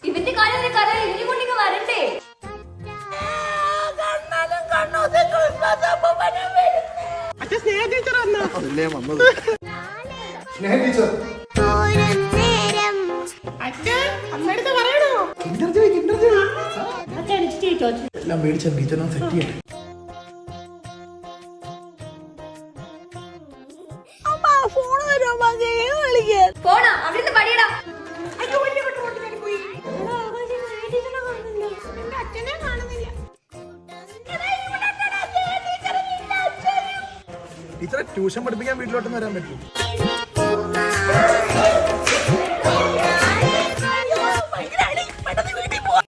ഇവന്റെ കാര്യം ഇനി കൊണ്ടിങ്ങ് വരണ്ടേ? എല്ലാം മേടിച്ച ടീച്ചറിനെ സെറ്റ് ചെയ്യട്ടെ. പോണോ അവിടുന്ന് പടിയടാ. ടീച്ചറെ ട്യൂഷൻ പഠിപ്പിക്കാൻ വീട്ടിലോട്ടൊന്നും വരാൻ പറ്റും?